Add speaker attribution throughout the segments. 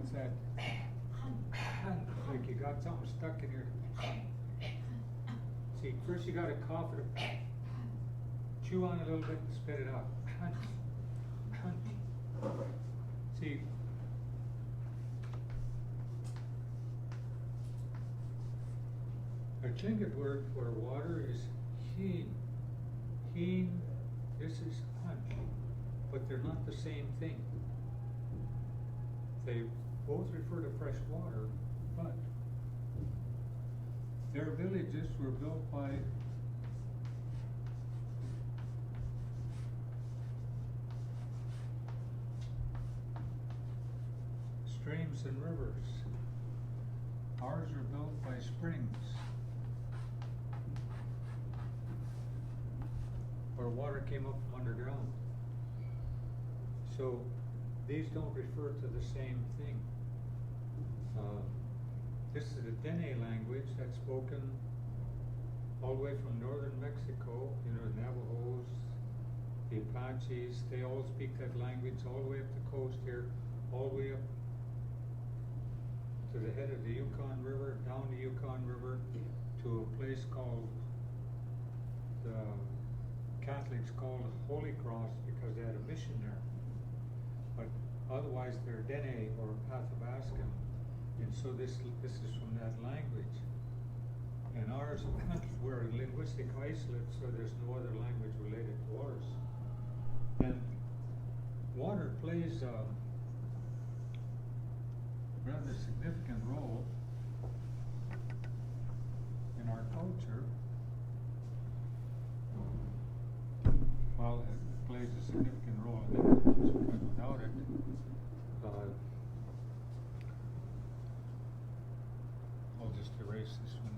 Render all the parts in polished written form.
Speaker 1: What's that? Like you got something stuck in your. See, first you gotta cough it up. Chew on it a little bit and spit it out. See, a Tlingit word for water is heen. Heen, this is hunt, but they're not the same thing. They both refer to fresh water, but their villages were built by streams and rivers. Ours are built by springs, where water came up from underground. So these don't refer to the same thing. This is the Dene language that's spoken all the way from northern Mexico, you know, the Navajos, the Apaches, they all speak that language all the way up the coast here, all the way up to the head of the Yukon River, down the Yukon River, to a place called, the Catholics called Holy Cross because they had a mission there. But otherwise they're Dene or Athabascan. And so this is from that language. And ours, we're a linguistic isolate, so there's no other language related to ours. And water plays a rather significant role in our culture. Well, it plays a significant role in it, because without it, I'll just erase this one.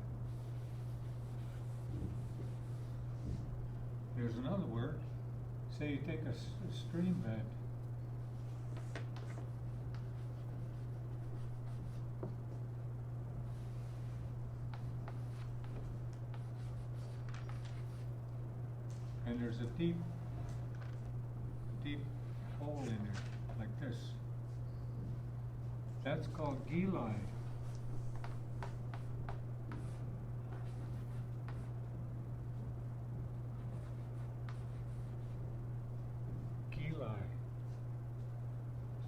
Speaker 1: There's another word. Say you take a stream bed. And there's a deep hole in there, like this. That's called gili.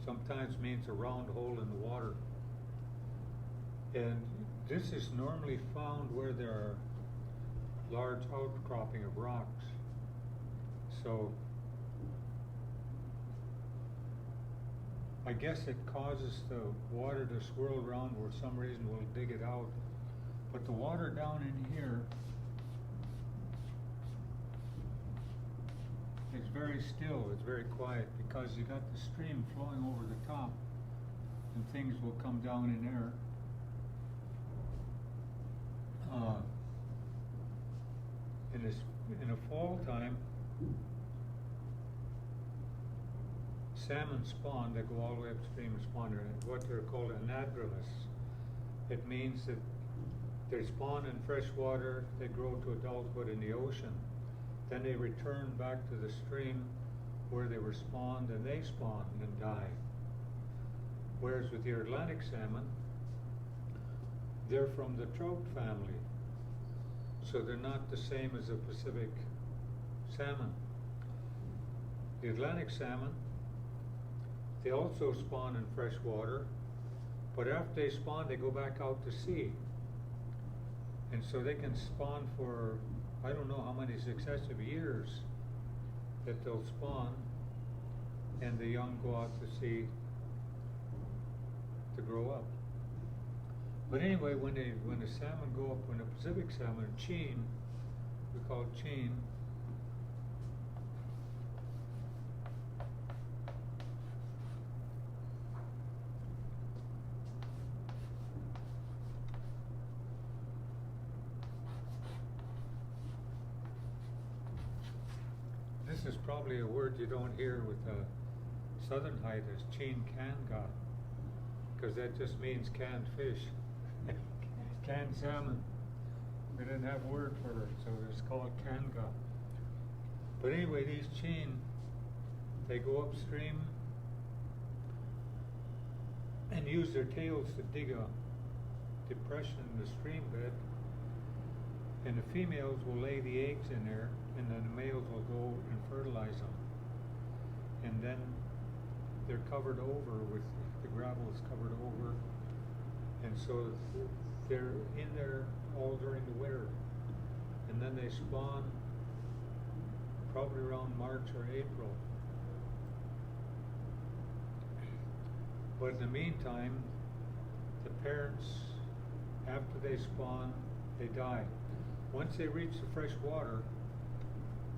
Speaker 1: Sometimes means a round hole in the water. And this is normally found where there are large outcropping of rocks. So I guess it causes the water to swirl around, for some reason we'll dig it out. But the water down in here is very still, it's very quiet, because you got the stream flowing over the top and things will come down in there. In the fall time, salmon spawn, they go all the way upstream and spawn there, what they're called anadromous. It means that they spawn in fresh water, they grow to adulthood in the ocean. Then they return back to the stream where they were spawned, and they spawn and die. Whereas with the Atlantic salmon, they're from the trout family. So they're not the same as the Pacific salmon. The Atlantic salmon, they also spawn in fresh water, but after they spawn, they go back out to sea. And so they can spawn for, I don't know how many successive years that they'll spawn, and the young go out to sea to grow up. But anyway, when the salmon go up, when the Pacific salmon, cheen, we call it cheen, this is probably a word you don't hear with southern Haidas, cheen kanga, because that just means canned fish. Canned salmon. We didn't have a word for it, so it's called kanga. But anyway, these cheen, they go upstream and use their tails to dig a depression in the stream bed, and the females will lay the eggs in there, and then the males will go and fertilize them. And then they're covered over with, the gravel is covered over, and so they're in there all during the winter. And then they spawn probably around March or April. But in the meantime, the parents, after they spawn, they die. Once they reach the fresh water,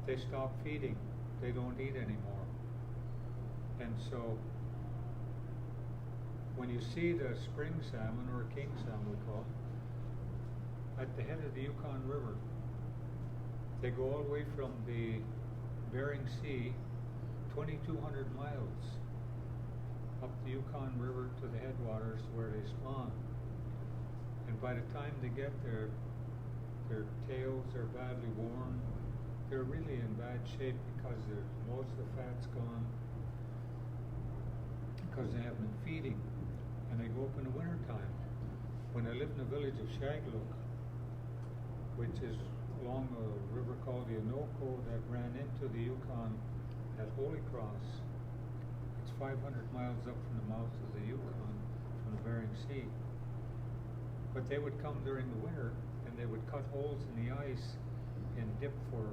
Speaker 1: they stop feeding. They don't eat anymore. And so, when you see the spring salmon, or king salmon we call it, at the head of the Yukon River, they go all the way from the Bering Sea, 2,200 miles, up the Yukon River to the headwaters where they spawn. And by the time they get there, their tails are badly worn. They're really in bad shape because most of the fat's gone, because they haven't been feeding. And they go up in the winter time. When I lived in the village of Shagluk, which is along a river called the Onoko that ran into the Yukon at Holy Cross. It's 500 miles up from the mouth of the Yukon, from the Bering Sea. But they would come during the winter, and they would cut holes in the ice and dip for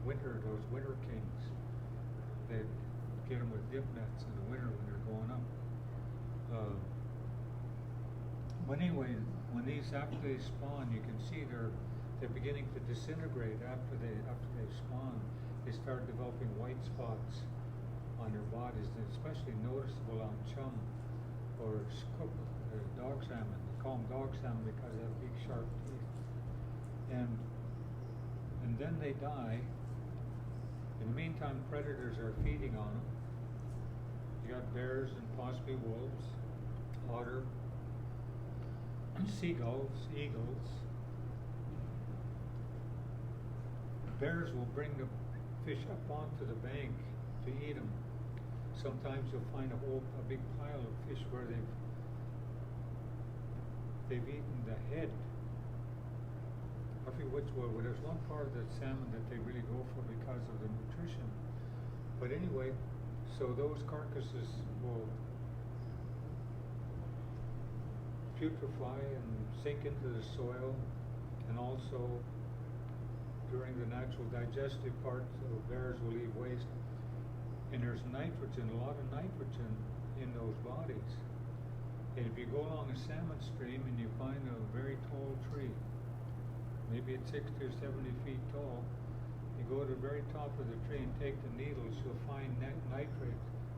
Speaker 1: winter, those winter kings. They'd get them with dip nets in the winter when they're going up. But anyway, when these, after they spawn, you can see they're beginning to disintegrate after they spawn. They start developing white spots on their bodies, and especially noticeable on chum or scoop, dog salmon. They call them dog salmon because they have big sharp teeth. And then they die. In the meantime, predators are feeding on them. You got bears and possibly wolves, otter, seagulls, eagles. Bears will bring the fish up onto the bank to eat them. Sometimes you'll find a big pile of fish where they've eaten the head. I forget which one. Well, there's one part of the salmon that they really go for because of the nutrition. But anyway, so those carcasses will putrefy and sink into the soil, and also during the natural digestive part, bears will leave waste. And there's nitrogen, a lot of nitrogen in those bodies. And if you go along a salmon stream and you find a very tall tree, maybe it's 60 or 70 feet tall, you go to the very top of the tree and take the needles, you'll find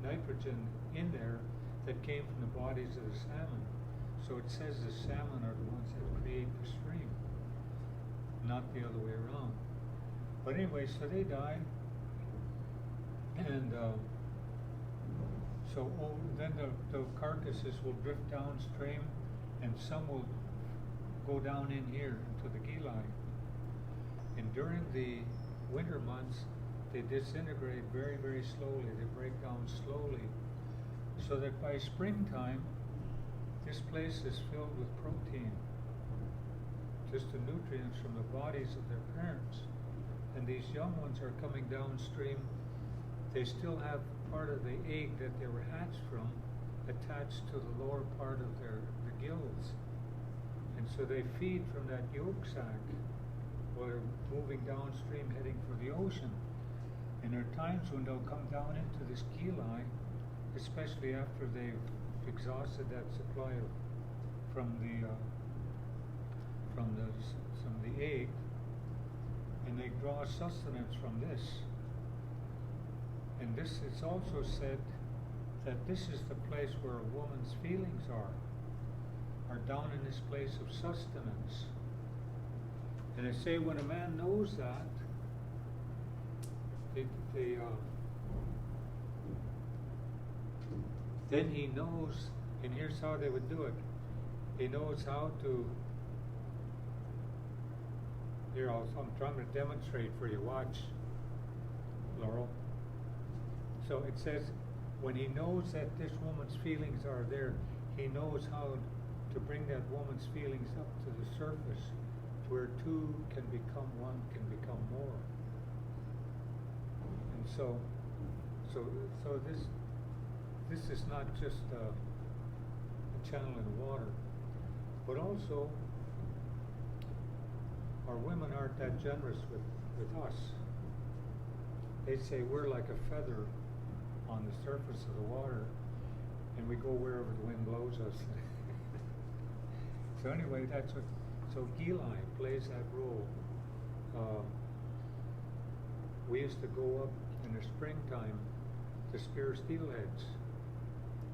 Speaker 1: nitrogen in there that came from the bodies of the salmon. So it says the salmon are the ones that create the stream, not the other way around. But anyway, so they die, and then the carcasses will drift downstream, and some will go down in here into the gilai. And during the winter months, they disintegrate very, very slowly. They break down slowly, so that by springtime, this place is filled with protein, just the nutrients from the bodies of their parents. And these young ones are coming downstream. They still have part of the egg that they were hatched from attached to the lower part of the gills. And so they feed from that yolk sac while they're moving downstream heading for the ocean. And there are times when they'll come down into this gilai, especially after they've exhausted that supply from the egg, and they draw sustenance from this. And this, it's also said that this is the place where a woman's feelings are down in this place of sustenance. And they say when a man knows that, then he knows, and here's how they would do it. He knows how to, here I'm trying to demonstrate for you, watch, Laurel. So it says, when he knows that this woman's feelings are there, he knows how to bring that woman's feelings up to the surface, where two can become one, can become more. And so this is not just a channel in water, but also our women aren't that generous with us. They say we're like a feather on the surface of the water, and we go wherever the wind blows us. So anyway, so Gili plays that role. We used to go up in the springtime to spear steelheads,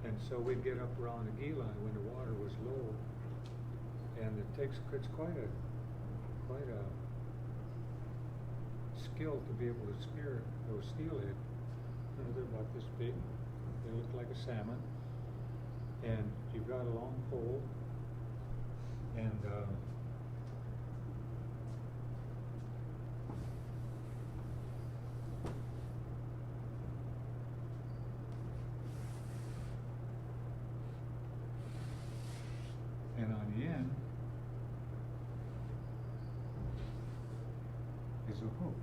Speaker 1: and so we'd get up around the Gili when the water was low, and it's quite a skill to be able to spear those steelhead. You know, they're about this big. They look like a salmon, and you've got a long pole, and on the end is a hook.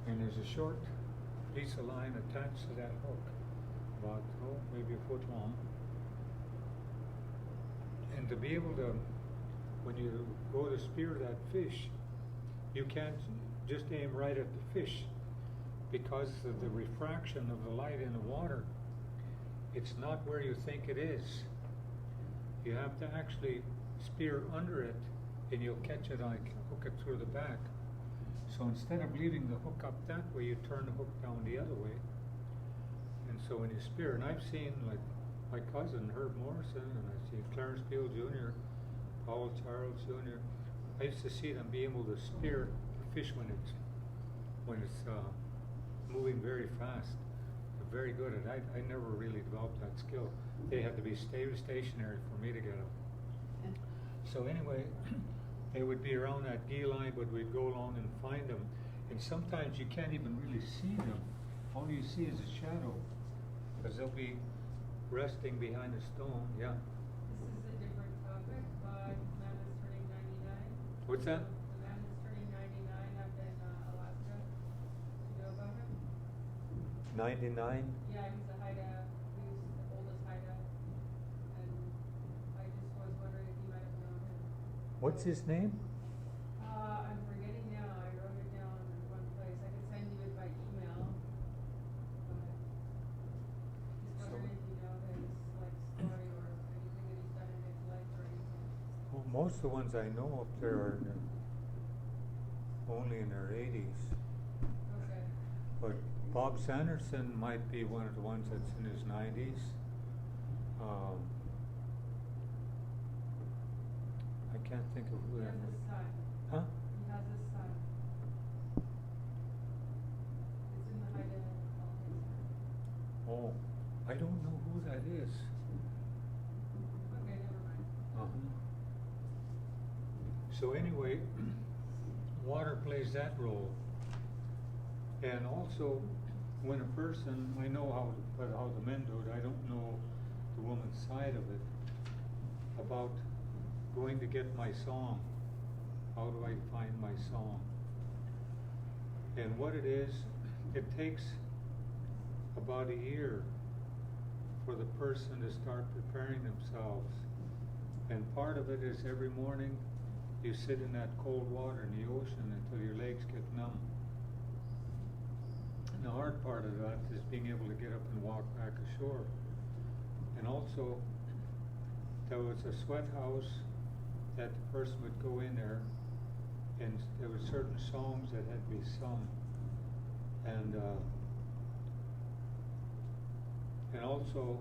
Speaker 1: And there's a short piece of line attached to that hook, about maybe a foot long. And to be able to, when you go to spear that fish, you can't just aim right at the fish, because of the refraction of the light in the water. It's not where you think it is. You have to actually spear under it, and you'll catch it on, hook it through the back. So instead of leaving the hook up that way, you turn the hook down the other way. And so when you spear, and I've seen like my cousin Herb Morrison, and I've seen Clarence Beale Jr., Paul Charles Jr. I used to see them be able to spear the fish when it's moving very fast. They're very good at it. I never really developed that skill. They had to be stationary for me to get them. So anyway, they would be around that Gili, but we'd go along and find them. And sometimes you can't even really see them. All you see is a shadow, because they'll be resting behind a stone. Yeah.
Speaker 2: This is a different topic, but man is turning 99.
Speaker 1: What's that?
Speaker 2: The man is turning 99 up in Alaska. Do you know about him?
Speaker 1: 99?
Speaker 2: Yeah, he's a Haida. He's the oldest Haida. And I just was wondering if you might have known him.
Speaker 1: What's his name?
Speaker 2: I'm forgetting now. I wrote it down in one place. I can send you it by email. But just wondering if you know his story or anything that he's done in his life or anything.
Speaker 1: Well, most of the ones I know up there are only in their 80s.
Speaker 2: Okay.
Speaker 1: But Bob Sanderson might be one of the ones that's in his 90s. I can't think of who
Speaker 2: He
Speaker 1: that
Speaker 2: has a
Speaker 1: is.
Speaker 2: son.
Speaker 1: Huh?
Speaker 2: He has a son. It's in the Haida politics.
Speaker 1: Oh, I don't know who that is.
Speaker 2: Okay, never mind.
Speaker 1: Uh-huh. So anyway, water plays that role. And also, when a person, I know how the men do it, I don't know the woman's side of it, about going to get my song. How do I find my song? And what it is, it takes about a year for the person to start preparing themselves. And part of it is every morning you sit in that cold water in the ocean until your legs get numb. And the hard part of that is being able to get up and walk back ashore. And also, there was a sweat house that the person would go in there, and there were certain songs that had to be sung. And also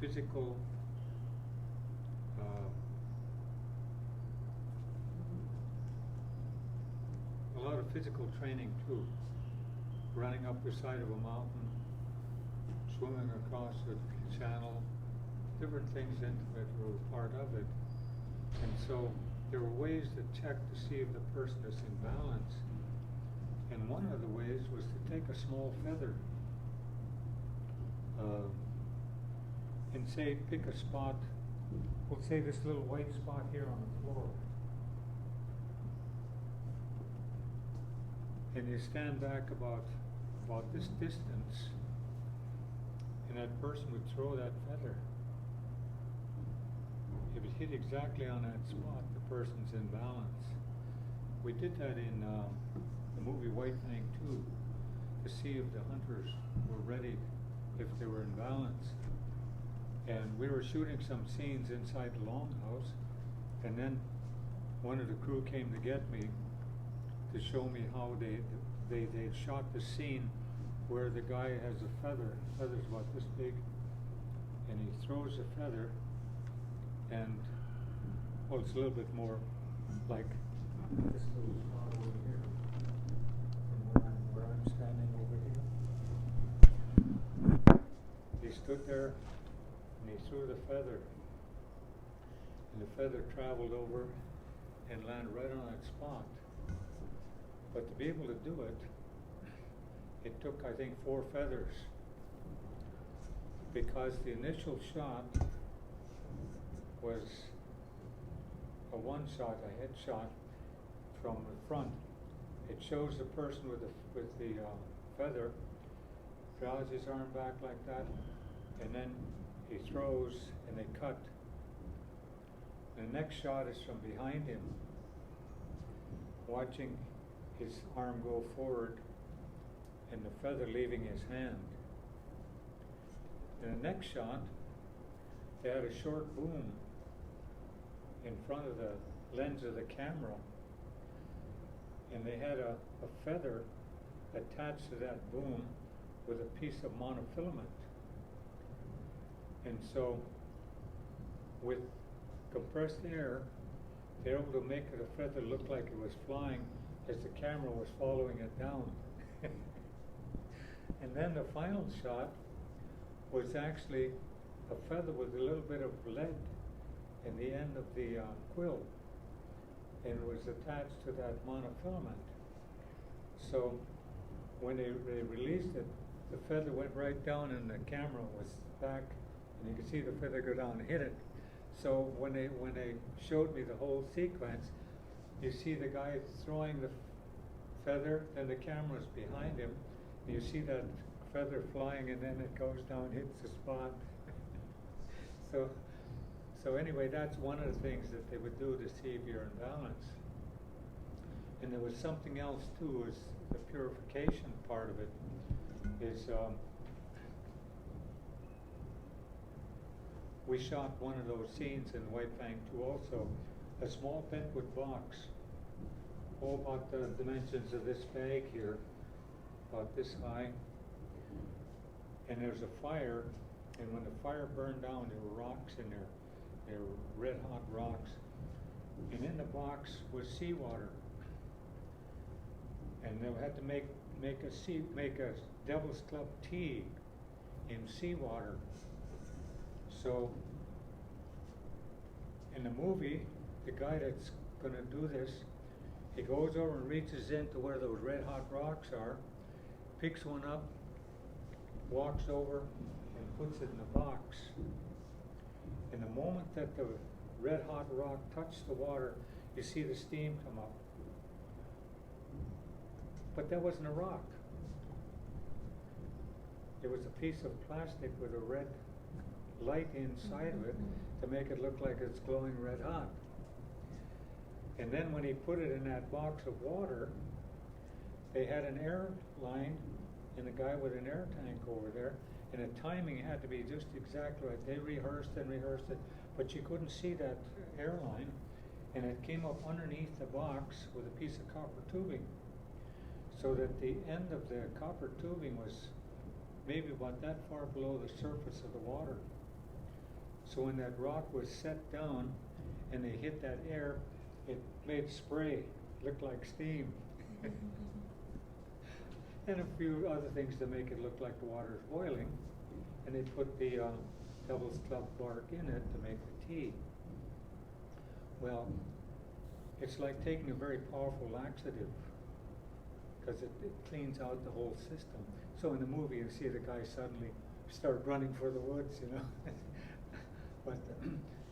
Speaker 1: physical a lot of physical training too. Running up the side of a mountain, swimming across a channel, different things into it were part of it. And so there were ways to check to see if the person is in balance. And one of the ways was to take a small feather and say, pick a spot, we'll say this little white spot here on the floor. And you stand back about this distance, and that person would throw that feather. If it hit exactly on that spot, the person's in balance. We did that in the movie White Fang 2 to see if the hunters were ready, if they were in balance. And we were shooting some scenes inside the longhouse, and then one of the crew came to get me to show me how they'd shot the scene where the guy has a feather. The feather's about this big, and he throws a feather, and well, it's a little bit more like this little spot over here, from where I'm standing over here. He stood there, and he threw the feather, and the feather traveled over and landed right on that spot. But to be able to do it, it took, I think, 4 feathers, because the initial shot was a one shot, a head shot from the front. It shows the person with the feather, draws his arm back like that, and then he throws and they cut. The next shot is from behind him, watching his arm go forward and the feather leaving his hand. In the next shot, they had a short boom in front of the lens of the camera, and they had a feather attached to that boom with a piece of monofilament. And so with compressed air, they're able to make the feather look like it was flying as the camera was following it down. And then the final shot was actually a feather with a little bit of lead in the end of the quill, and it was attached to that monofilament. So when they released it, the feather went right down and the camera was back, and you could see the feather go down and hit it. So when they showed me the whole sequence, you see the guy throwing the feather, and the camera's behind him, and you see that feather flying, and then it goes down, hits the spot. So anyway, that's one of the things that they would do to see if you're in balance. And there was something else too, is the purification part of it. Is we shot one of those scenes in White Fang 2 also, a small bentwood box, about the dimensions of this bag here, about this high. And there's a fire, and when the fire burned down, there were rocks in there. They were red hot rocks. And in the box was seawater. And they had to make a Devil's Club tea in seawater. So in the movie, the guy that's going to do this, he goes over and reaches into where those red hot rocks are, picks one up, walks over and puts it in the box. And the moment that the red hot rock touched the water, you see the steam come up. But that wasn't a rock. It was a piece of plastic with a red light inside of it to make it look like it's glowing red hot. And then when he put it in that box of water, they had an air line and a guy with an air tank over there, and the timing had to be just exactly right. They rehearsed and rehearsed it, but you couldn't see that airline, and it came up underneath the box with a piece of copper tubing, so that the end of the copper tubing was maybe about that far below the surface of the water. So when that rock was set down and they hit that air, it made spray, looked like steam. And a few other things to make it look like the water is boiling. And they put the Devil's Club bark in it to make the tea. Well, It's like taking a very powerful laxative, because it cleans out the whole system. So in the movie, you see the guy suddenly start running for the woods, you know. But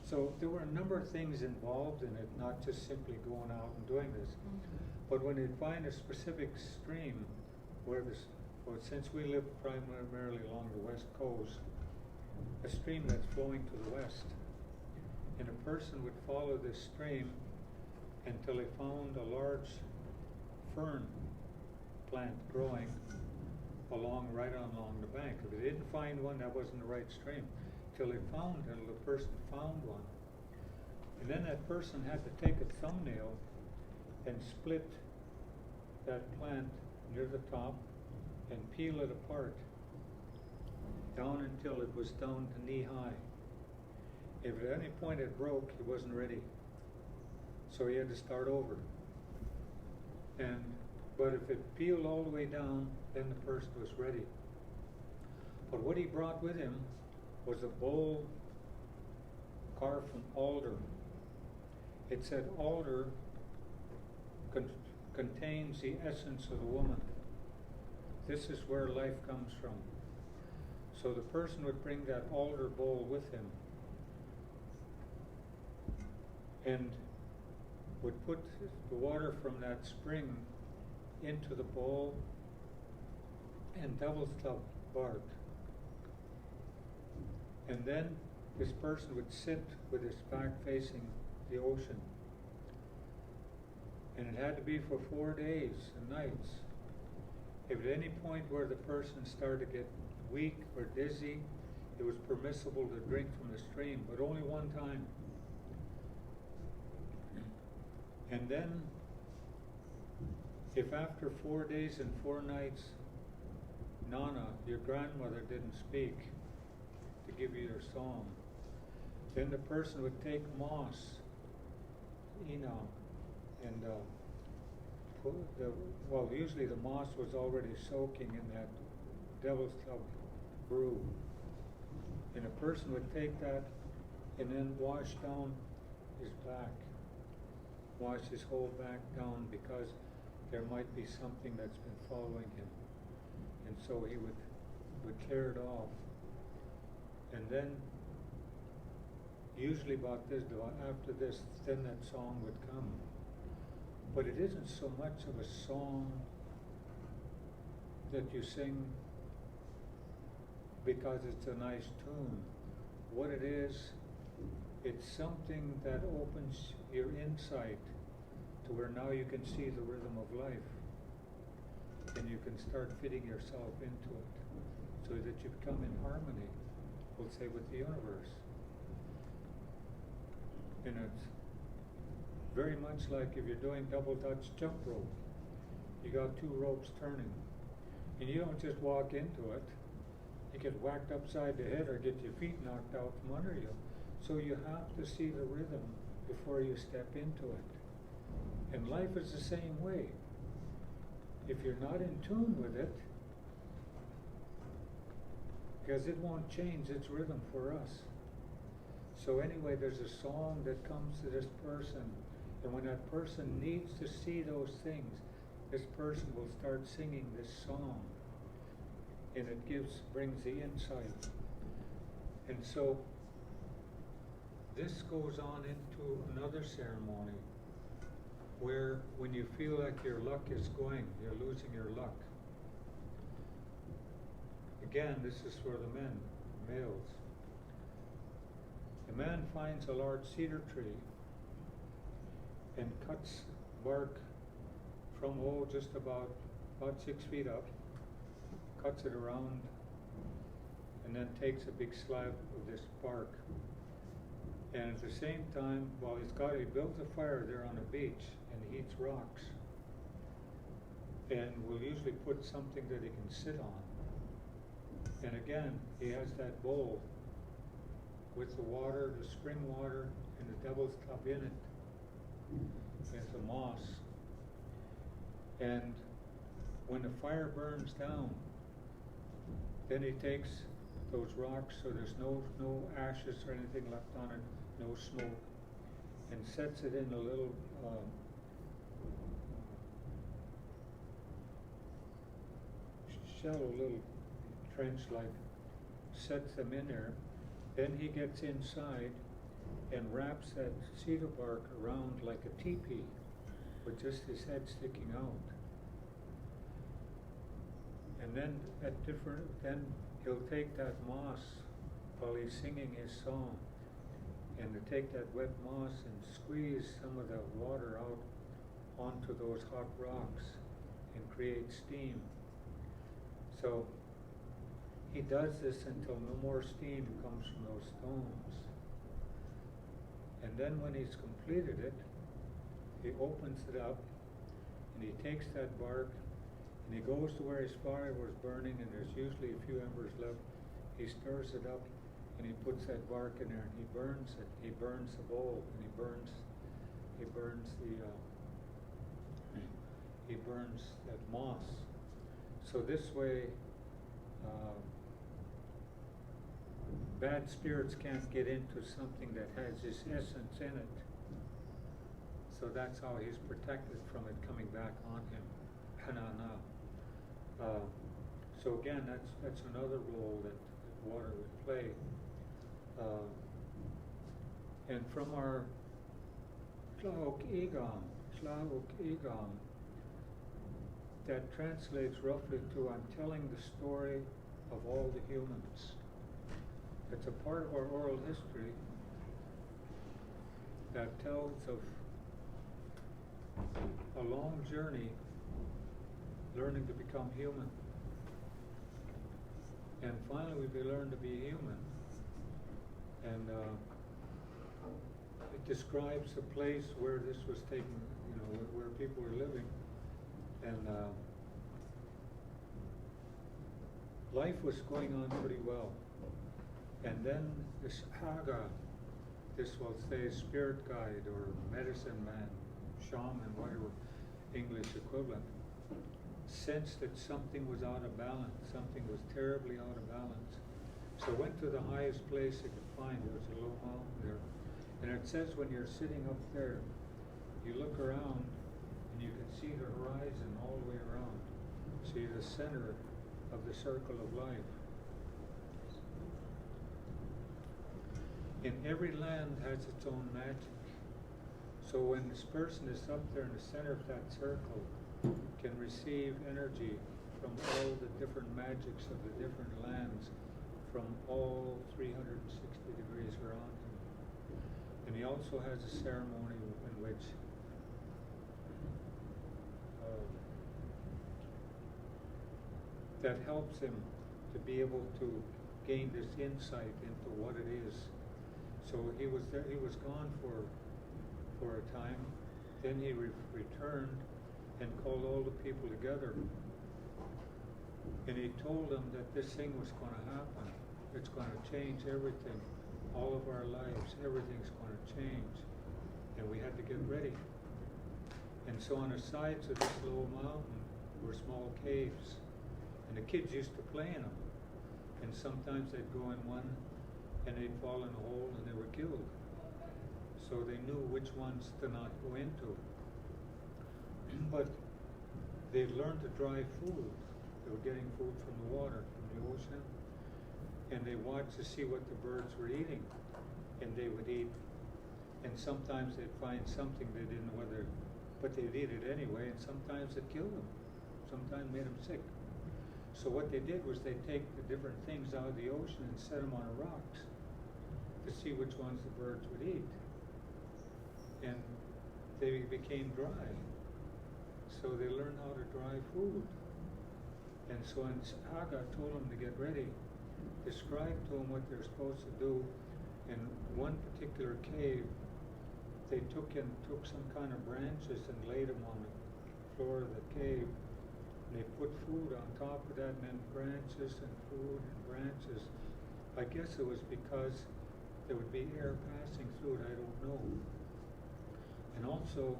Speaker 1: so there were a number of things involved in it, not just simply going out and doing this. But when you find a specific stream, where this, well, since we live primarily along the west coast, a stream that's flowing to the west, and a person would follow this stream until they found a large fern plant growing right along the bank. If they didn't find one, that wasn't the right stream. Till the person found one. And then that person had to take a thumbnail and split that plant near the top and peel it apart down until it was down to knee high. If at any point it broke, he wasn't ready. So he had to start over. But if it peeled all the way down, then the person was ready. But what he brought with him was a bowl carved from alder. It said alder contains the essence of the woman. This is where life comes from. So the person would bring that alder bowl with him and would put the water from that spring into the bowl and devil's club bark. And then this person would sit with his back facing the ocean. And it had to be for 4 days and nights. If at any point where the person started to get weak or dizzy, it was permissible to drink from the stream, but only one time. And then, if after 4 days and 4 nights, Nana, your grandmother, didn't speak to give you your song, then the person would take moss, and usually the moss was already soaking in that devil's club brew. And a person would take that and then wash down his back, wash his whole back down, because there might be something that's been following him. And so he would clear it off. And then, usually after this, then that song would come. But it isn't so much of a song that you sing because it's a nice tune. What it is, it's something that opens your insight to where now you can see the rhythm of life, and you can start fitting yourself into it so that you become in harmony, we'll say, with the universe. And it's very much like if you're doing double Dutch jump rope. You got 2 ropes turning, and you don't just walk into it. You get whacked upside the head or get your feet knocked out from under you. So you have to see the rhythm before you step into it. And life is the same way. If you're not in tune with it, because it won't change its rhythm for us. So anyway, there's a song that comes to this person, and when that person needs to see those things, this person will start singing this song, and it brings the insight. And so this goes on into another ceremony, where when you feel like your luck is going, you're losing your luck. Again, this is for the men, males. The man finds a large cedar tree and cuts bark from just about 6 feet up, cuts it around, and then takes a big slab of this bark. And at the same time, he builds a fire there on a beach and heats rocks. And will usually put something that he can sit on. And again, he has that bowl with the water, the spring water, and the devil's cup in it. It's a moss. And when the fire burns down, then he takes those rocks, so there's no ashes or anything left on it, no smoke. and sets it in a little shallow little trench, like sets them in there. Then he gets inside and wraps that cedar bark around like a teepee with just his head sticking out. And then then he'll take that moss while he's singing his song, and to take that wet moss and squeeze some of the water out onto those hot rocks and create steam. So he does this until no more steam comes from those stones. And then when he's completed it, he opens it up and he takes that bark and he goes to where his fire was burning, and there's usually a few embers left. He stirs it up and he puts that bark in there and he burns it. He burns the bowl and he burns that moss. So this way, bad spirits can't get into something that has this essence in it. So that's how he's protected from it coming back on him. So again, that's another role that water would play. And from our Tlaok Igam, that translates roughly to I'm telling the story of all the humans. It's a part of our oral history that tells of a long journey learning to become human. And finally we learn to be human. And it describes the place where this was taken, where people were living. And life was going on pretty well. And then this Haida, this will say spirit guide or medicine man, shaman, whatever English equivalent, sensed that something was out of balance, something was terribly out of balance. So went to the highest place it could find. There was a low mountain there. And it says when you're sitting up there, you look around and you can see the horizon all the way around. See the center of the circle of life. And every land has its own magic. So when this person is up there in the center of that circle, can receive energy from all the different magics of the different lands from all 360 degrees around him. And he also has a ceremony in which that helps him to be able to gain this insight into what it is. So he was there, he was gone for a time. Then he returned and called all the people together. And he told them that this thing was going to happen. It's going to change everything. All of our lives, everything's going to change. And we had to get ready. And so on the sides of this low mountain were small caves. And the kids used to play in them. And sometimes they'd go in one and they'd fall in a hole and they were killed. So they knew which ones to not go into. But they learned to dry food. They were getting food from the water, from the ocean. And they watched to see what the birds were eating. And they would eat. And sometimes they'd find something they didn't know whether, but they'd eat it anyway. And sometimes it killed them. Sometimes made them sick. So what they did was they'd take the different things out of the ocean and set them on the rocks to see which ones the birds would eat. And they became dry. So they learned how to dry food. And so when Haida told them to get ready, described to them what they're supposed to do. In one particular cave, they took some kind of branches and laid them on the floor of the cave. And they put food on top of that, and then branches and food and branches. I guess it was because there would be air passing through it, I don't know. And also,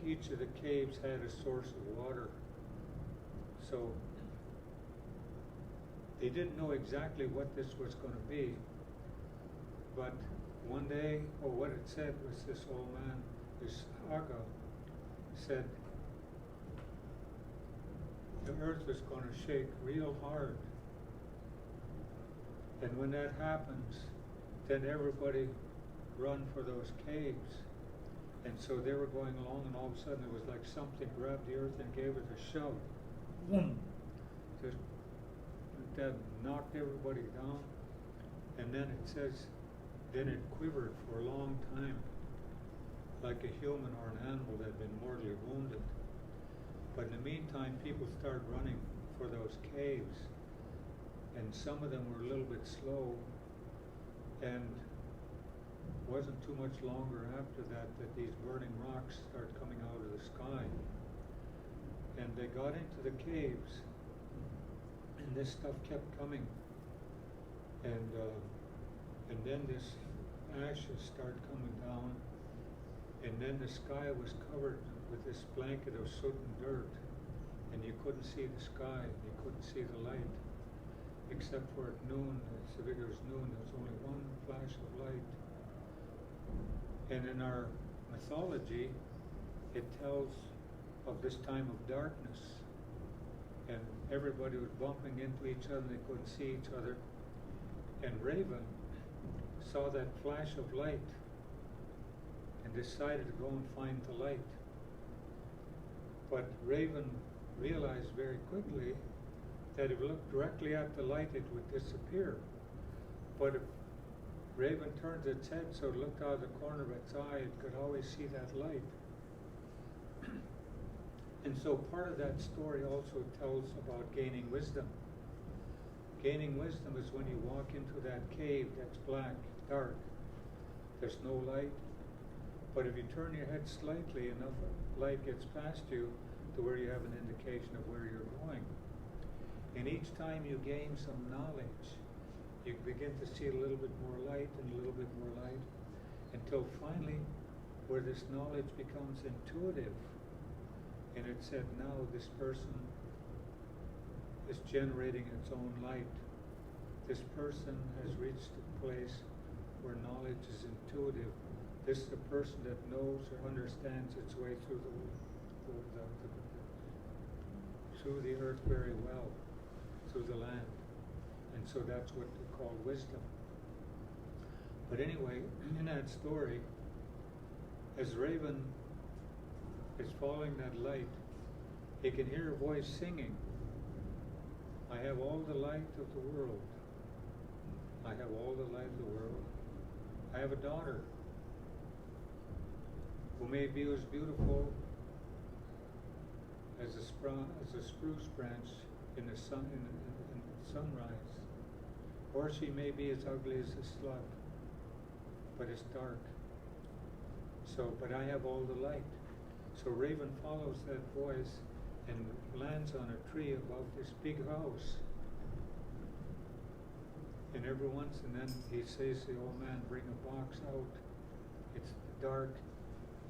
Speaker 1: each of the caves had a source of water. So they didn't know exactly what this was going to be, but one day, what it said was this old man, this Haida, said the earth was going to shake real hard. And when that happens, then everybody run for those caves. And so they were going along, and all of a sudden it was like something grabbed the earth and gave it a shove. Boom! Just that knocked everybody down. And then it says, then it quivered for a long time, like a human or an animal that had been mortally wounded. But in the meantime, people started running for those caves, and some of them were a little bit slow, and it wasn't too much longer after that these burning rocks started coming out of the sky. And they got into the caves, and this stuff kept coming. And then this ashes started coming down, and then the sky was covered with this blanket of soot and dirt, and you couldn't see the sky, you couldn't see the light, except for at noon. It's the vigorous noon, there was only one flash of light. And in our mythology, it tells of this time of darkness, and everybody was bumping into each other, they couldn't see each other. And Raven saw that flash of light and decided to go and find the light. But Raven realized very quickly that if it looked directly at the light, it would disappear. But if Raven turned its head so it looked out of the corner of its eye, it could always see that light. And so part of that story also tells about gaining wisdom. Gaining wisdom is when you walk into that cave that's black, dark, there's no light, but if you turn your head slightly, enough light gets past you to where you have an indication of where you're going. And each time you gain some knowledge, you begin to see a little bit more light and a little bit more light, until finally where this knowledge becomes intuitive. And it said, now this person is generating its own light. This person has reached a place where knowledge is intuitive. This is a person that knows or understands its way through through the earth very well, through the land. And so that's what we call wisdom. But anyway, in that story, as Raven is following that light, he can hear a voice singing, I have all the light of the world. I have all the light of the world. I have a daughter who may be as beautiful as a spruce branch in the sun in the sunrise, or she may be as ugly as a slug, but it's dark. So, but I have all the light. So Raven follows that voice and lands on a tree above this big house. And every once and then he says to the old man, bring a box out. It's dark.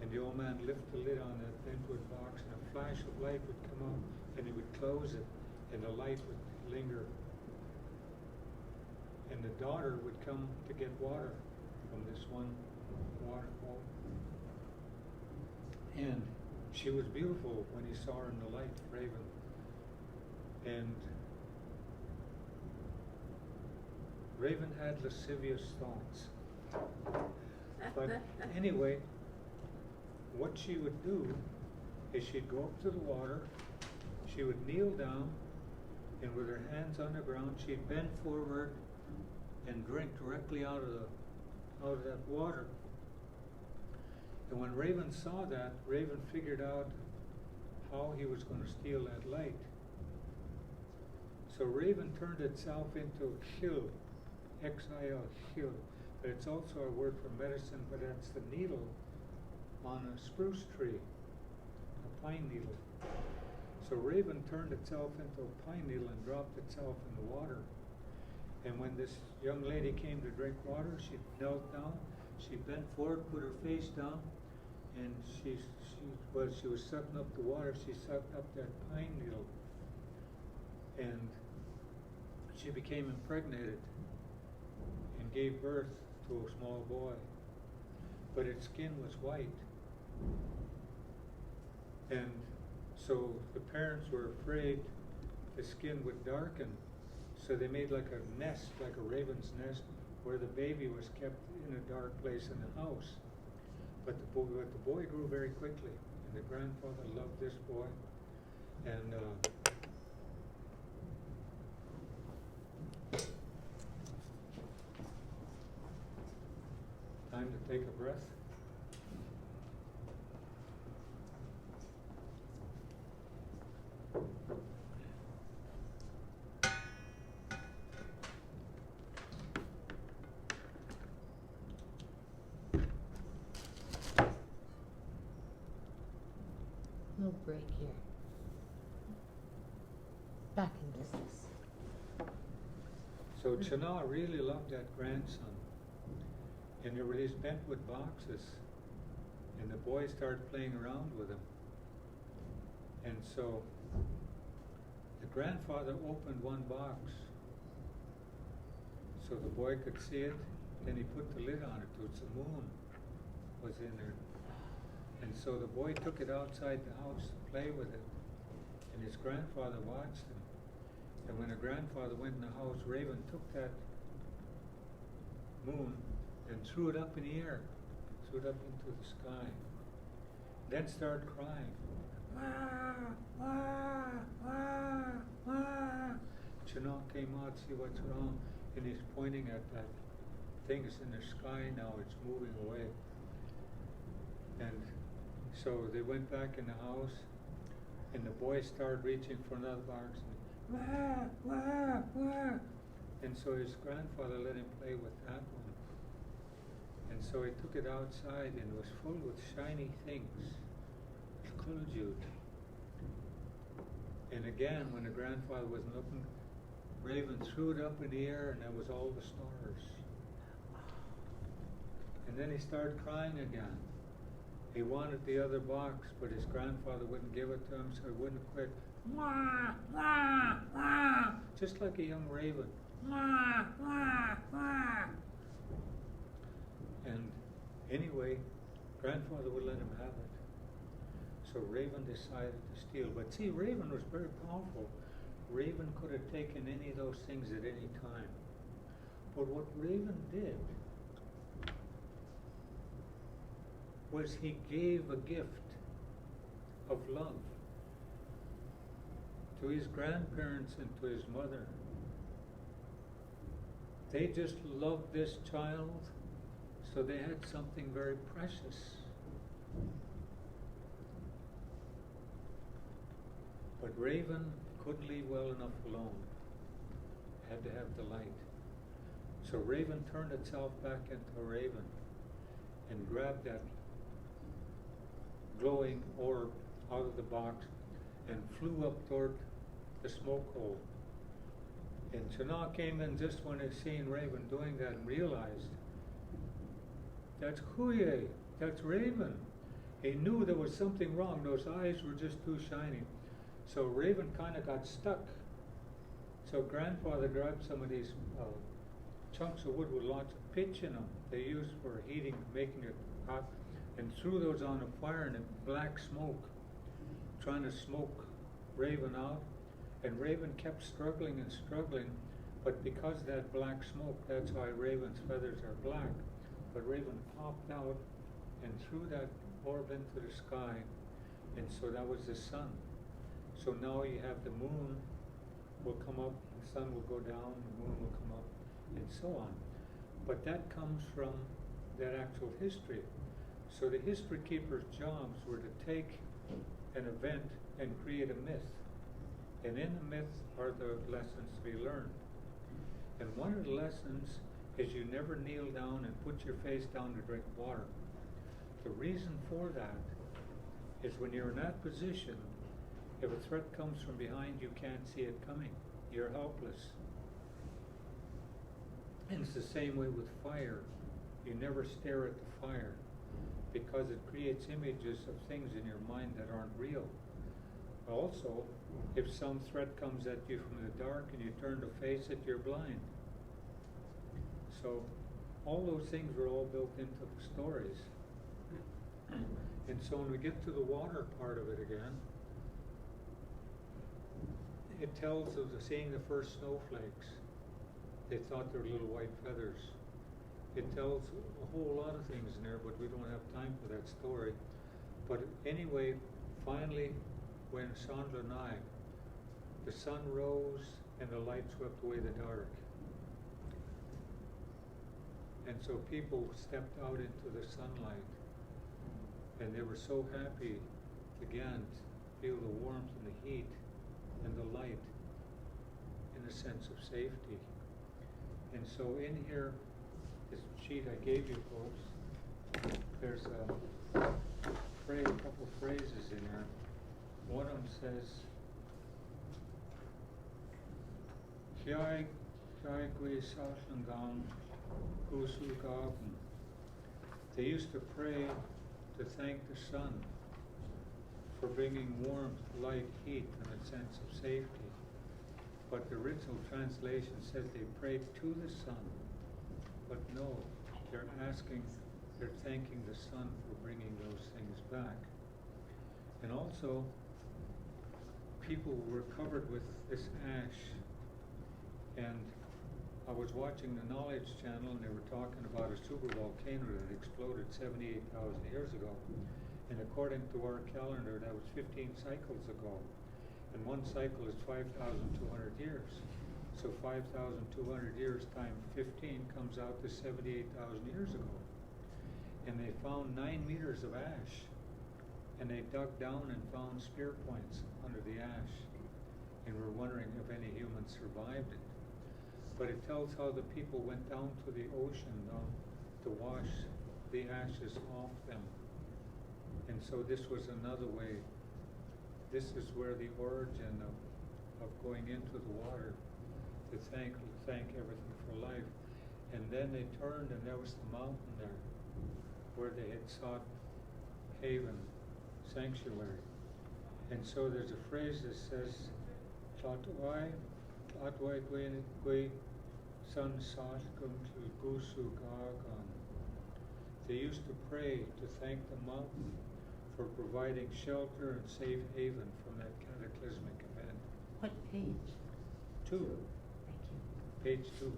Speaker 1: And the old man lifts the lid on that thin-wood box, and a flash of light would come up, and he would close it, and the light would linger. And the daughter would come to get water from this one waterfall. And she was beautiful when he saw her in the light, Raven. And Raven had lascivious thoughts. But anyway, what she would do is she'd go up to the water, she would kneel down, and with her hands on the ground, she'd bend forward and drink directly out of that water. And when Raven saw that, Raven figured out how he was going to steal that light. So Raven turned itself into a khil, X-I-L, khil. But it's also a word for medicine, but that's the needle on a spruce tree, a pine needle. So Raven turned itself into a pine needle and dropped itself in the water. And when this young lady came to drink water, she knelt down, she bent forward, put her face down, and she was sucking up the water, she sucked up that pine needle. And she became impregnated and gave birth to a small boy, but its skin was white. And so the parents were afraid the skin would darken, so they made like a nest, like a raven's nest, where the baby was kept in a dark place in the house. But the boy grew very quickly, and the grandfather loved this boy. And time to take a breath.
Speaker 3: No break here. Back in business.
Speaker 1: So Xaad really loved that grandson. And there were these bentwood boxes. And the boy started playing around with them. And so the grandfather opened one box so the boy could see it. Then he put the lid on it, so it's the moon was in there. And so the boy took it outside the house to play with it. And his grandfather watched him. And when the grandfather went in the house, Raven took that moon and threw it up in the air, threw it up into the sky. Then started crying. Wah, wah, wah, wah. Xaad came out to see what's wrong, and he's pointing at that thing that's in the sky now, it's moving away. And so they went back in the house, and the boy started reaching for another box. And, wah, wah, wah. And so his grandfather let him play with that one. And so he took it outside, and it was full with shiny things. Jute. And again, when the grandfather wasn't looking, Raven threw it up in the air, and that was all the stars. And then he started crying again. He wanted the other box, but his grandfather wouldn't give it to him, so he wouldn't quit. Wah, wah, wah, just like a young raven. Wah, wah, wah. And anyway, grandfather would let him have it. So Raven decided to steal. But see, Raven was very powerful. Raven could have taken any of those things at any time. But what Raven did was he gave a gift of love to his grandparents and to his mother. They just loved this child, so they had something very precious. But Raven couldn't leave well enough alone. Had to have the light. So Raven turned itself back into a raven and grabbed that glowing orb out of the box and flew up toward the smoke hole. And Xaad came in just when he seen Raven doing that and realized, that's Huye, that's Raven. He knew there was something wrong. Those eyes were just too shiny. So Raven kind of got stuck. So grandfather grabbed some of these chunks of wood with lots of pitch in them. They used for heating, making it hot, and threw those on a fire and a black smoke, trying to smoke Raven out. And Raven kept struggling and struggling, but because of that black smoke, that's why Raven's feathers are black. But Raven popped out and threw that orb into the sky, and so that was the sun. So now you have the moon will come up, the sun will go down, the moon will come up, and so on. But that comes from that actual history. So the history keeper's jobs were to take an event and create a myth. And in the myth are the lessons to be learned. And one of the lessons is you never kneel down and put your face down to drink water. The reason for that is when you're in that position, if a threat comes from behind, you can't see it coming. You're helpless. And it's the same way with fire. You never stare at the fire because it creates images of things in your mind that aren't real. Also, if some threat comes at you from the dark and you turn to face it, you're blind. So all those things were all built into the stories. And so when we get to the water part of it again, it tells of seeing the first snowflakes. They thought they were little white feathers. It tells a whole lot of things in there, but we don't have time for that story. But anyway, finally, when Chandra and I, the sun rose and the light swept away the dark. And so people stepped out into the sunlight, and they were so happy again to feel the warmth and the heat and the light in a sense of safety. And so in here, this sheet I gave you folks, there's a couple phrases in there. One of them says, they used to pray to thank the sun for bringing warmth, light, heat, and a sense of safety. But the original translation says they prayed to the sun. But no, they're thanking the sun for bringing those things back. And also, people were covered with this ash. And I was watching the Knowledge Channel, and they were talking about a supervolcano that exploded 78,000 years ago. And according to our calendar, that was 15 cycles ago. And one cycle is 5,200 years. So 5,200 years times 15 comes out to 78,000 years ago. And they found 9 meters of ash. And they dug down and found spear points under the ash. And we're wondering if any humans survived it. But it tells how the people went down to the ocean to wash the ashes off them. And so this was another way. This is where the origin of going into the water to thank everything for life. And then they turned, and there was the mountain there where they had sought haven, sanctuary. And so there's a phrase that says, they used to pray to thank the mountain for providing shelter and safe haven from that cataclysmic event.
Speaker 3: What page?
Speaker 1: 2.
Speaker 3: Thank you.
Speaker 1: Page 2.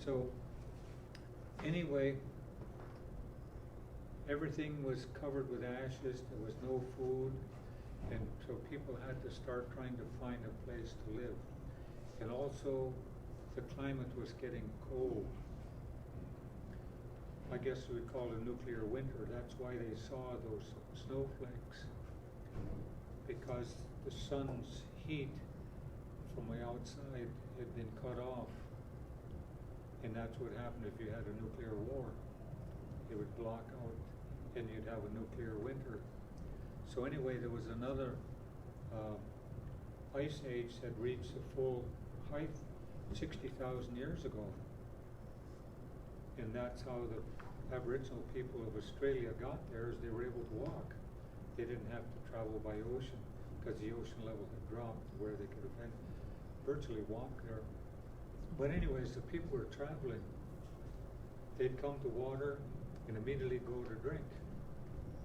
Speaker 1: So, anyway, everything was covered with ashes, there was no food, and so people had to start trying to find a place to live. And also, the climate was getting cold. I guess we would call it a nuclear winter. That's why they saw those snowflakes, because the sun's heat from the outside had been cut off. And that's what happened if you had a nuclear war. It would block out and you'd have a nuclear winter. So anyway, there was another ice age that reached the full height 60,000 years ago. And that's how the Aboriginal people of Australia got there, is they were able to walk. They didn't have to travel by ocean because the ocean level had dropped to where they could have virtually walk there. But anyways, the people were traveling. They'd come to water and immediately go to drink.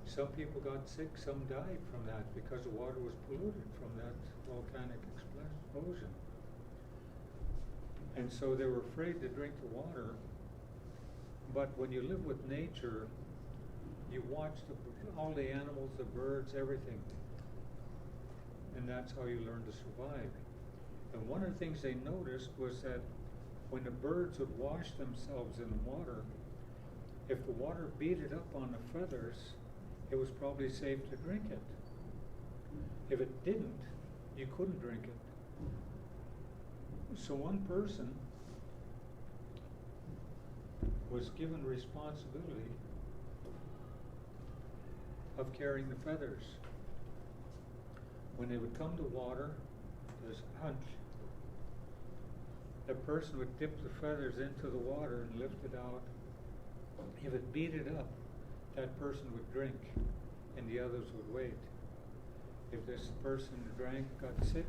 Speaker 1: Some people got sick, some died from that because the water was polluted from that volcanic explosion. And so they were afraid to drink the water. But when you live with nature, you watch all the animals, the birds, everything. And that's how you learn to survive. And one of the things they noticed was that when the birds would wash themselves in the water, if the water beat it up on the feathers, it was probably safe to drink it. If it didn't, you couldn't drink it. So one person was given responsibility of carrying the feathers. When they would come to water, there's a hunch. That person would dip the feathers into the water and lift it out. If it beat it up, that person would drink and the others would wait. If this person drank, got sick,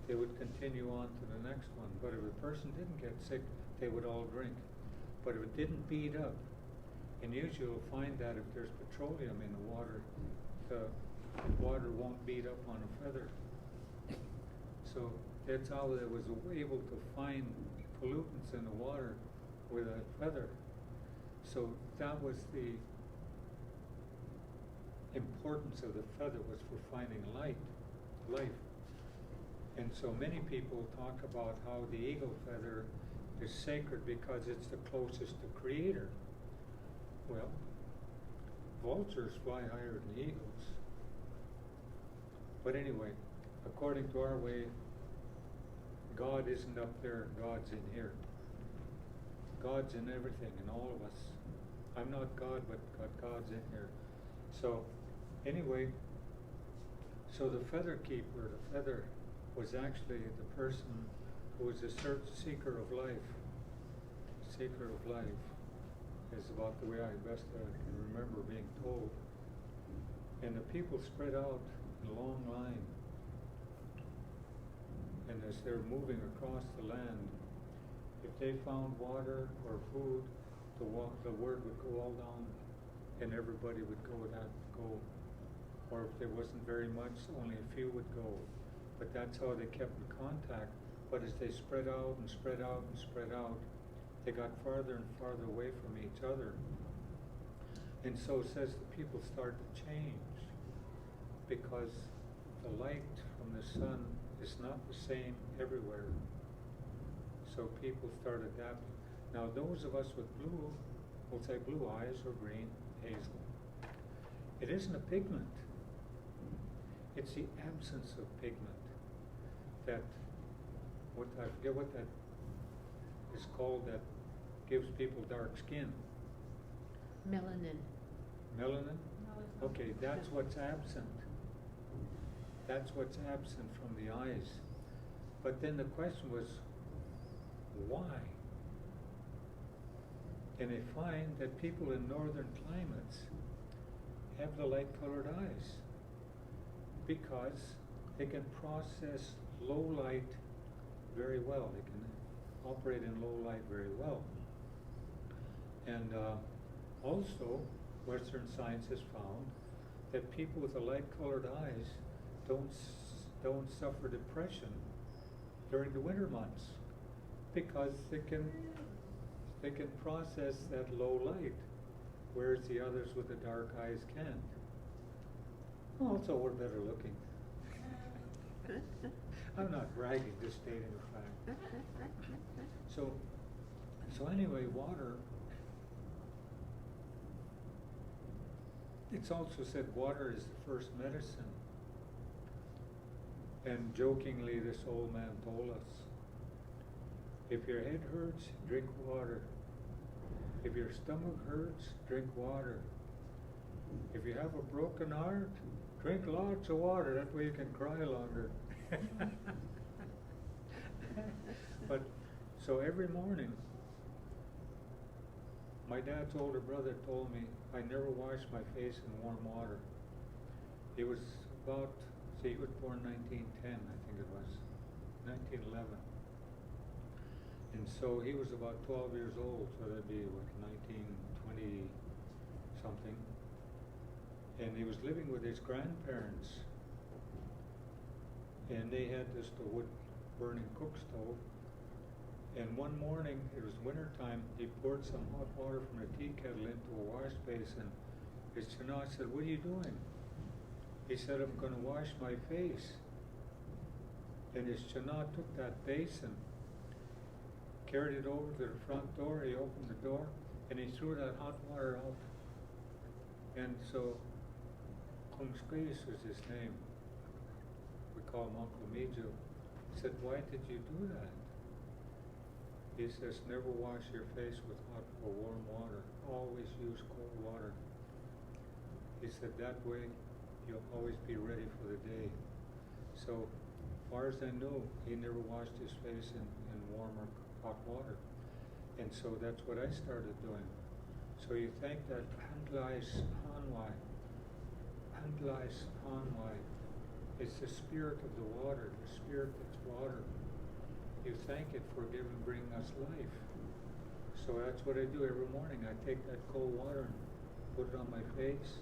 Speaker 1: they would continue on to the next one. But if a person didn't get sick, they would all drink. but if it didn't bead up, and usually you'll find that if there's petroleum in the water won't bead up on a feather. So that's how they was able to find pollutants in the water with a feather. So that was the importance of the feather, was for finding life. And so many people talk about how the eagle feather is sacred because it's the closest to Creator. Well, vultures fly higher than eagles. But anyway, according to our way, God isn't up there, God's in here. God's in everything, in all of us. I'm not God, but God's in here. So, anyway, so the feather keeper, the feather was actually the person who was a seeker of life. Seeker of life is about the way I best can remember being told. And the people spread out in a long line. And as they're moving across the land, if they found water or food, the word would go all down, and everybody would go. Or if there wasn't very much, only a few would go. But that's how they kept in contact. But as they spread out and spread out and spread out, they got farther and farther away from each other. And so it says the people start to change, because the light from the sun is not the same everywhere. So people start adapting. Now those of us with blue, we'll say blue eyes or green, hazel. It isn't a pigment. It's the absence of pigment that, I forget what that is called, that gives people dark skin.
Speaker 3: Melanin.
Speaker 1: Melanin?
Speaker 2: No.
Speaker 1: Okay, that's what's absent. That's what's absent from the eyes. But then the question was, why? And they find that people in northern climates have the light-colored eyes because they can process low light very well. They can operate in low light very well. And also, Western science has found that people with the light-colored eyes don't suffer depression during the winter months because they can process that low light, whereas the others with the dark eyes can't. Also, we're better looking. I'm not bragging, just stating a fact. So anyway, water. It's also said water is the first medicine. And jokingly, this old man told us, if your head hurts, drink water. If your stomach hurts, drink water. If you have a broken heart, drink lots of water. That way you can cry longer. But, so every morning, my dad's older brother told me I never washed my face in warm water. He was about, he was born 1910, I think it was, 1911. And so he was about 12 years old, so that'd be, 1920 something. And he was living with his grandparents. And they had just a wood burning cook stove. And one morning, it was winter time, he poured some hot water from a tea kettle into a wash basin. His Chana said, "What are you doing?" He said, "I'm going to wash my face." And his Chana took that basin, carried it over to the front door, he opened the door, and he threw that hot water out. And so, Kung Squeeze was his name. We call him Uncle Miju. He said, "Why did you do that?" He says, "Never wash your face with hot or warm water. Always use cold water." He said, "That way you'll always be ready for the day." So, as far as I know, he never washed his face in warm or hot water. And so that's what I started doing. So you think that Handlais Hanwai is the spirit of the water, the spirit that's water. You thank it for bringing us life. So So that's what I do every morning. I take that cold water and put it on my face.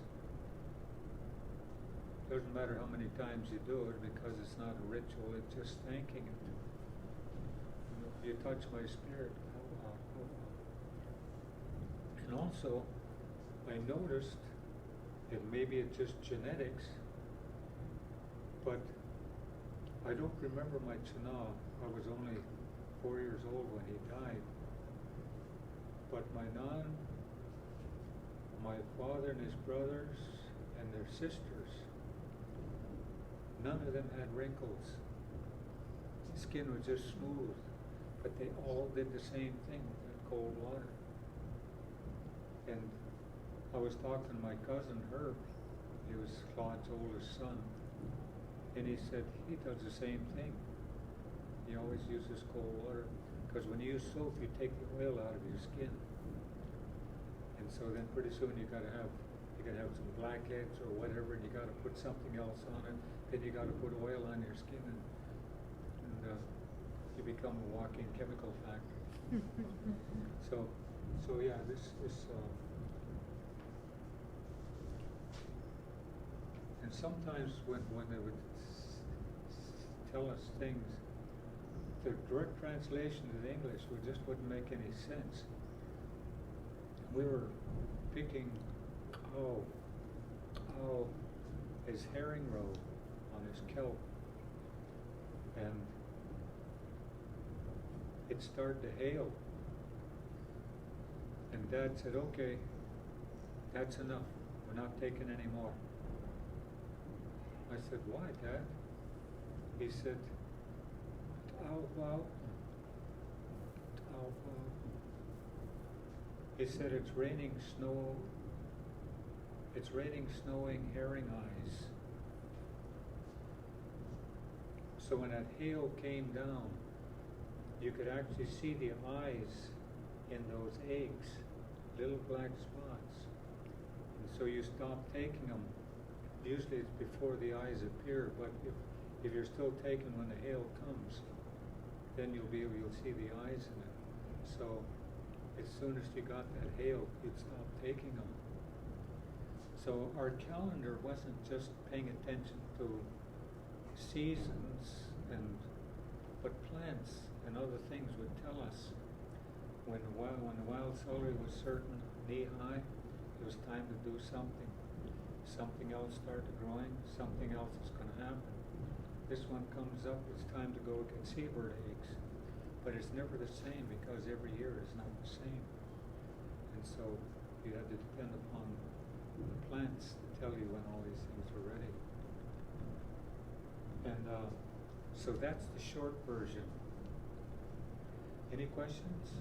Speaker 1: Doesn't matter how many times you do it because it's not a ritual, it's just thanking it. You touch my spirit. And also, I noticed, and maybe it's just genetics, but I don't remember my Chana. I was only 4 years old when he died. But my father and his brothers and their sisters, none of them had wrinkles. Skin was just smooth, but they all did the same thing with that cold water. And I was talking to my cousin Herb, he was Claude's oldest son, and he said he does the same thing. He always uses cold water, because when you use soap, you take the oil out of your skin. And so then pretty soon you gotta have some blackheads or whatever, and you gotta put something else on it, then you gotta put oil on your skin, and you become a walking chemical factory. So yeah, this and sometimes when they would tell us things, the direct translation to the English just wouldn't make any sense. We were picking his herring roe on his kelp, and it started to hail. And Dad said, "Okay, that's enough. We're not taking any more." I said, "Why, Dad?" He said, He said, it's raining snowing herring eyes. So when that hail came down, you could actually see the eyes in those eggs, little black spots. And so you stop taking them. Usually it's before the eyes appear, but if you're still taking when the hail comes, then you'll see the eyes in it. So as soon as you got that hail, you'd stop taking them. So our calendar wasn't just paying attention to seasons, but plants and other things would tell us when the wild celery was certain knee high, it was time to do something. Something else started growing, something else is going to happen. This one comes up, it's time to go get seabird eggs. But it's never the same because every year is not the same. And so you have to depend upon the plants to tell you when all these things are ready. And so that's the short version. Any questions?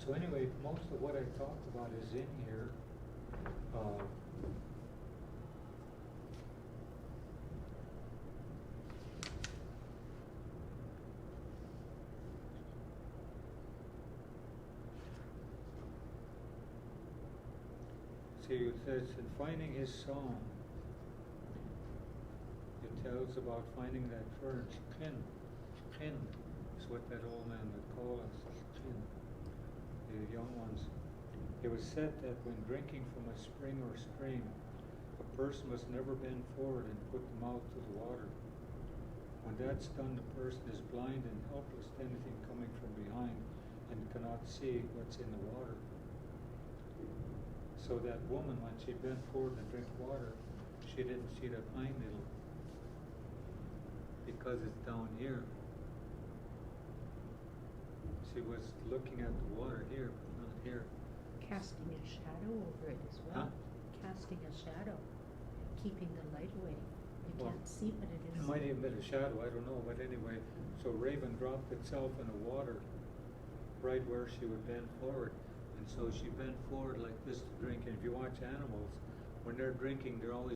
Speaker 1: So anyway, most of what I talked about is in here. See, it says, in finding his song, it tells about finding that fern. Kin is what that old man would call us, kin, the young ones. It was said that when drinking from a spring or stream, a person must never bend forward and put the mouth to the water. When that's done, the person is blind and helpless to anything coming from behind and cannot see what's in the water. So that woman, when she bent forward to drink water, she didn't see the pine needle because it's down here. She was looking at the water here, but not here.
Speaker 3: Casting a shadow over it as well.
Speaker 1: Huh?
Speaker 3: Casting a shadow, keeping the light away. You
Speaker 1: Well,
Speaker 3: can't see, but it is.
Speaker 1: It might even been a shadow, I don't know, but anyway, so Raven dropped itself in the water right where she would bend forward. And so she bent forward like this to drink. And if you watch animals, when they're drinking, they're always